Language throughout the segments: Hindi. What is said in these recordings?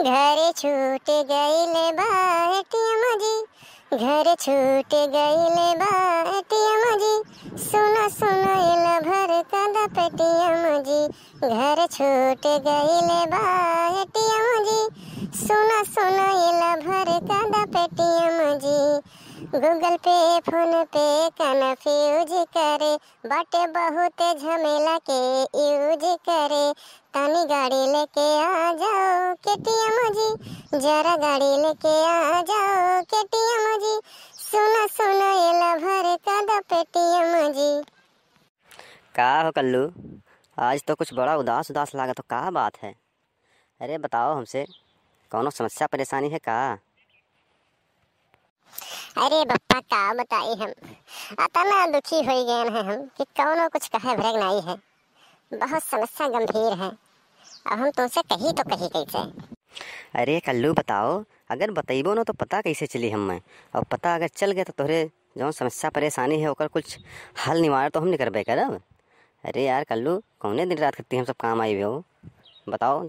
घर छूट गइले बा एटीएम जी, घर छूट गइले बा एटीएम जी, सुनो सुनो एला भर कदा पेटीएम जी। घर छूट गइले बा एटीएम जी, सुनो सुनो एला भर कदा पेटीएम जी। गूगल पे फोन पे कन्फ्यूज करे, बाटे बहुत झमेला के यूज करे। तनी गाड़ी लेके आ जाओ केटीएम जी, जरा गाड़ी लेके आ जाओ केटीएम जी, सुना सुना एला भर कदा पेटीएम जी। का हो कल्लू, आज तो कुछ बड़ा उदास उदास लागत हो, का बात है? अरे बताओ हमसे, कौनो समस्या परेशानी है का? अरे बप्पा का बताई हम, इतना दुखी हो गए हैं हम कि कौनो कुछ कहे भरग नहीं है। बहुत समस्या गंभीर है, अब हम तुमसे कही तो कही कैसे? अरे कल्लू बताओ, अगर बतैबो न तो पता कैसे चली हमें, और पता अगर चल गए तो तोहरे जौन समस्या परेशानी है ओकर कुछ हल निवारण तो हम नहीं करबे करब। अरे यार कल्लू, कौने दिन रात करती हम सब काम आई हो, बताओ।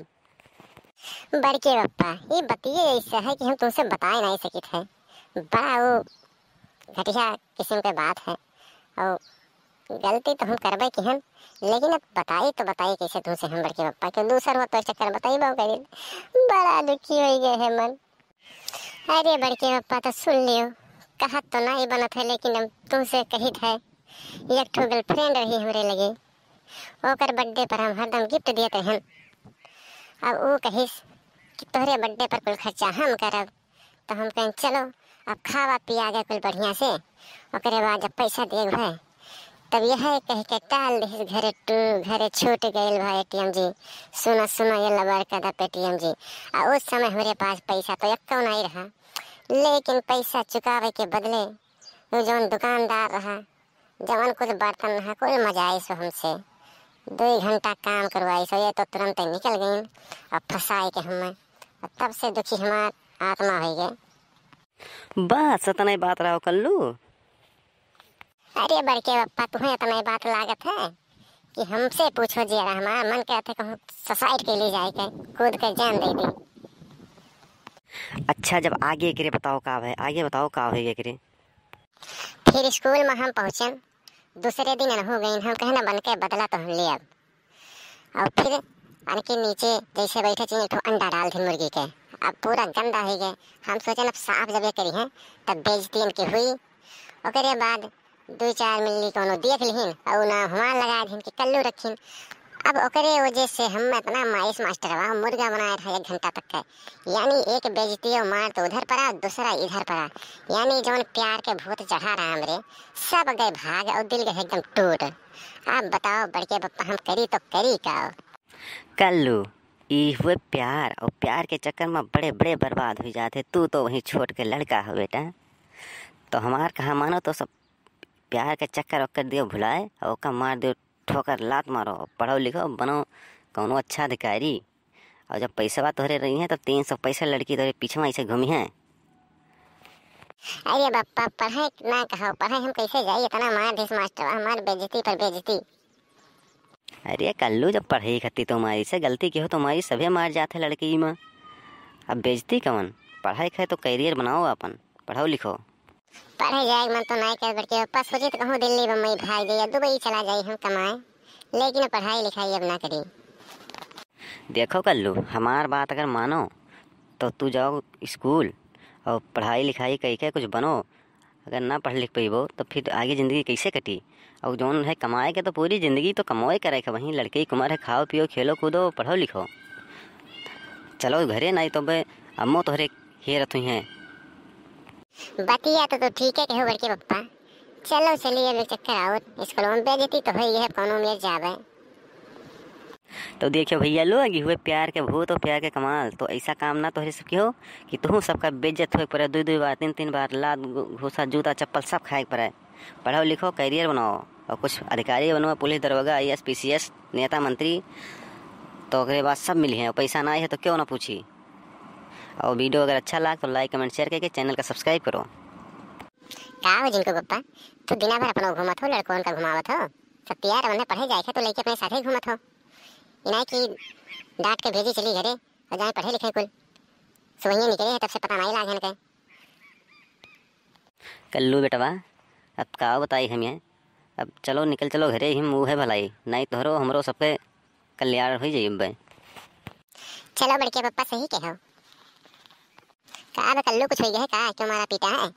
बड़के बप्पा, ये बतिए ऐसा है कि हम तुमसे बता नहीं सकित है। बड़ा वो घटिया किस्म के बात है, और गलती तो हम करबे की हम, लेकिन अब बताई तो बताई कैसे तुमसे हम बड़के बप्पा के दूसर हो तो चक्कर बताई बहु कर। बड़ा दुखी हो गए है मन। अरे बड़के बप्पा तो सुन लियो, कहा तो नहीं बनत है, लेकिन हम तुमसे कहित है। एक ठो गर्लफ्रेंड रही हमरे लगे, ओकर बर्थडे पर हम हरदम गिफ्ट दिए हैं। अब वो कहिस कि तोहरे बर्थडे पर कुल खर्चा हम करब, तो हम कहें चलो अब खावा पिया गए कुल बढ़िया से। ओकरे बाद जब पैसा दे भाई तब यह कह के टाल दे घरे छूट गइल भाई एटीएम जी, सुनो सुनो ये लबर कदा पेटीएम जी। और उस समय हमारे पास पैसा तो एको नहीं रहा, लेकिन पैसा चुकावे के बदले वो जौन दुकानदार रहा, जवन कुछ बर्तन रहा, कुल मजा आई सो हमसे 2 घंटा काम करवाई सो, ये तो तुरंत ही निकल गई और फंसाई के हमें। तब से दुखी हमार आत्मा हो गए। बस इतना ही बात रहा कल्लू। अरे बड़के बप्पा, तुम्हें इतना ही बात लागत है कि हमसे पूछो जी। हमारा मन कहते कहूँ सुसाइड के लिए जाए के कूद के जान दे दी। अच्छा, जब आगे करे बताओ का है, आगे बताओ का है करे। फिर स्कूल में हम पहुँचे, दूसरे दिन हो गई, हम कहना बन के बदला तो हम ले अब। और फिर के नीचे जैसे बैठे चाहिए तो अंडा डाल दी मुर्गी के, अब पूरा गंदा हो गए। हम सोचे अब साफ जब ये करी है तब बेइज्जती इनकी हुई। ओकरे बाद 2-4 मिली कोनो देख लिहिन और ना हमार लगा दिन कि कल्लू रखिन। अब ओकरे वजह से हम इतना माइस मास्टर हुआ, मुर्गा बनाया था 1 घंटा तक का। यानी एक बेइज्जती और मार तो उधर पड़ा, दूसरा इधर पड़ा। यानी जौन प्यार के भूत चढ़ा रहा हमरे, सब गए भाग और दिल गए एकदम टूट। अब बताओ बड़के बप्पा, हम करी तो करी का? कल्लू, ई हुए प्यार, और प्यार के चक्कर में बड़े बड़े बर्बाद हो जाते। तू तो वहीं छोट के लड़का हो बेटा, तो हमार कहा मानो तो सब प्यार के चक्कर कर दियो भुलाए, और का मार दियो ठोकर लात मारो, पढ़ो लिखो बनो कौनो अच्छा अधिकारी। और जब पैसा बात तोहरे रही है तो 300 पैसा लड़की तोहरे पीछे में ऐसे घूमी है। अरे बप्पा, पढ़ाई ना कहो, पढ़ाई हम कैसे जाए, इतना मार दिस मास्टर हमारी बेइज्जती पर बेइज्जती। अरे कल्लू, जब पढ़ाई खती तुम्हारी से गलती की हो तुम्हारी सभी मार जाते लड़की में, अब बेइज्जती कवन? पढ़ाई खाए तो कैरियर बनाओ अपन, पढ़ो लिखो। पढ़े जाए मन तो नहीं कर बड़के बप्पा, सोचे तो कहूँ दिल्ली बम्बई भाग जाइए, दुबई चला जाए हम कमाए, लेकिन पढ़ाई लिखाई अब ना करी। देखो कल्लू, हमार बात अगर मानो तो तू जाओ स्कूल और पढ़ाई लिखाई कई के कुछ बनो। अगर ना पढ़ लिख पेबो तो फिर आगे ज़िंदगी कैसे कटी? और जौन है कमाए के तो पूरी ज़िंदगी तो कमाए करे के, वहीं लड़के की उम्र है, खाओ पियो खेलो कूदो पढ़ो लिखो। चलो घरे नहीं तो बे अम्मो तोहरे हेरत हुई हैं। बतिया तो ठीक है कहो बड़के बप्पा, चलो चलिए चक्कर आओ, स्कूल में बेइज्जती तो हुई है, कोनो में जावे। तो देखियो भैया लोग, हुए प्यार के भूत और प्यार के कमाल, तो ऐसा काम ना तोहरे सबकी हो कि तू सबका बेइज्जत हो पड़े, 2-2 बार 3-3 बार लात घूसा जूता चप्पल सब खाए पड़े। पढ़ो लिखो कैरियर बनाओ और कुछ अधिकारी बनो, पुलिस दरोगा IAS PCS नेता मंत्री, तो अगले बाद सब मिली हैं। और पैसा ना आए है तो क्यों ना पूछी। और वीडियो अगर अच्छा लगा तो लाइक कमेंट शेयर करके चैनल का सब्सक्राइब करो। का हो जिनको बप्पा, तू दिना भर अपना घूमत हो, लड़कों का घुमावत हो, सब तैयार बनने पढ़े जाए तो लेके अपने साथ ही घूमत हो। इनाय की डांट के भेजी चली घरे और जाए पढ़े लिखे कुल। सुबह निकले है तब से पता नहीं लागे के। कल्लू बेटवा अब का बताई हम ये। अब चलो निकल चलो घरे ही मुँह है भलाई, नहीं तोहरो हमरो सबके कल्याण हो जाइए बे। चलो बड़के पप्पा सही कहो। का कल्लू कुछ हो गया है का, क्यों मारा पीटा है?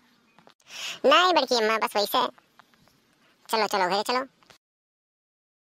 नहीं बड़की अम्मा बस वैसे। चलो चलो घरे चलो।